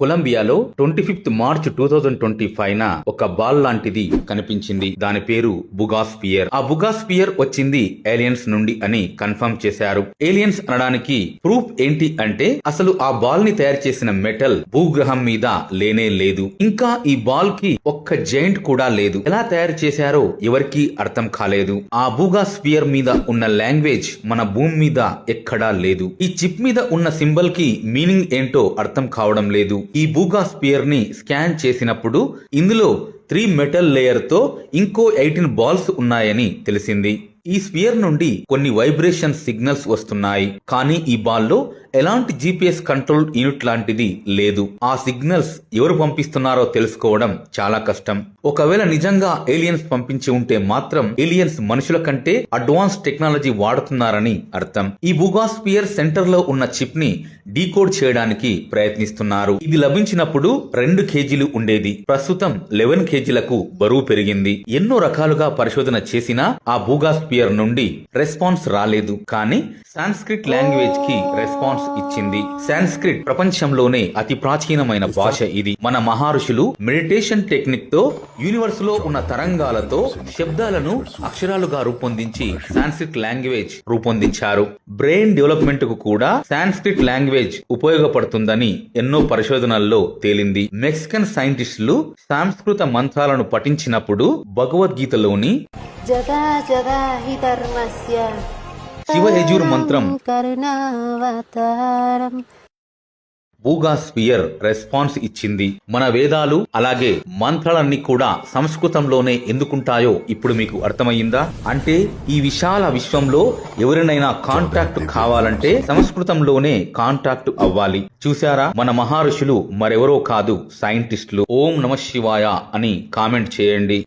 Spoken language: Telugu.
కొలంబియాలో 25th మార్చ్ 2025 ఒక బాల్ లాంటిది కనిపించింది. దాని పేరు బుగాస్పియర్. ఆ బుగాస్పియర్ వచ్చింది ఏలియన్స్ నుండి అని కన్ఫర్మ్ చేశారు. ఏలియన్స్ అనడానికి ప్రూఫ్ ఏంటి అంటే అసలు ఆ బాల్ ని తయారు చేసిన మెటల్ భూగ్రహం మీద లేనే లేదు. ఇంకా ఈ బాల్ కి ఒక్క జైంట్ కూడా లేదు. ఎలా తయారు చేశారో ఎవరికీ అర్థం కాలేదు. ఆ బుగాస్పియర్ మీద ఉన్న లాంగ్వేజ్ మన భూమి మీద ఎక్కడా లేదు. ఈ చిప్ మీద ఉన్న సింబల్ కి మీనింగ్ ఏంటో అర్థం కావడం లేదు. ఈ బుగాస్పియర్ ని స్కాన్ చేసినప్పుడు ఇందులో 3 మెటల్ లేయర్ తో ఇంకో 18 బాల్స్ ఉన్నాయని తెలిసింది. ఈ స్పియర్ నుండి కొన్ని వైబ్రేషన్ సిగ్నల్స్ వస్తున్నాయి. కానీ ఈ బాల్లో ఎలాంటి జీపీఎస్ కంట్రోల్ యూనిట్ లాంటిది లేదు. ఆ సిగ్నల్స్ ఎవరు పంపిస్తున్నారో తెలుసుకోవడం చాలా కష్టం. ఒకవేళ నిజంగా ఏలియన్స్ పంపించి ఉంటే మాత్రం ఏలియన్స్ మనుషుల కంటే అడ్వాన్స్ టెక్నాలజీ వాడుతున్నారని అర్థం. ఈ బుగాస్పియర్ సెంటర్ లో ఉన్న చిప్ ని డీకోడ్ చేయడానికి ప్రయత్నిస్తున్నారు. ఇది లభించినప్పుడు 2 కేజీలు ఉండేది. ప్రస్తుతం 11 కేజీలకు బరువు పెరిగింది. ఎన్నో రకాలుగా పరిశోధన చేసినా ఆ బుగాస్పియర్ నుండి రెస్పాన్స్ రాలేదు. కానీ సాంస్క్రిట్ లాంగ్వేజ్ కి రెస్పాన్స్ ఇచ్చింది. సాంస్క్రిట్ ప్రపంచంలోనే అతి ప్రాచీనమైన భాష ఇది. మన మహర్షులు మెడిటేషన్ టెక్నిక్ తో యూనివర్స్ లో ఉన్న తరంగాలతో శబ్దాలను అక్షరాలుగా రూపొందించి సాంస్క్రిట్ లాంగ్వేజ్ రూపొందించారు. బ్రెయిన్ డెవలప్మెంట్ కు కూడా సాంస్క్రిట్ లాంగ్వేజ్ ఉపయోగపడుతుందని ఎన్నో పరిశోధనల్లో తేలింది. మెక్సికన్ సైంటిస్టులు సంస్కృత మంత్రాలను పఠించినప్పుడు భగవద్గీతలోని జగా జగా హి ధర్మస్య శివ యజుర్ మంత్రం కరుణావతారం బుగాస్పియర్ రెస్పాన్స్ ఇచ్చింది. మన వేదాలు అలాగే మంత్రాలన్నీ కూడా సంస్కృతంలోనే ఎందుకుంటాయో ఇప్పుడు మీకు అర్థమయ్యిందా? అంటే ఈ విశాల విశ్వంలో ఎవరినైనా కాంటాక్ట్ కావాలంటే సంస్కృతంలోనే కాంటాక్ట్ అవ్వాలి. చూశారా, మన మహర్షులు మరెవరో కాదు, సైంటిస్టులు. ఓం నమ శివాయ అని కామెంట్ చేయండి.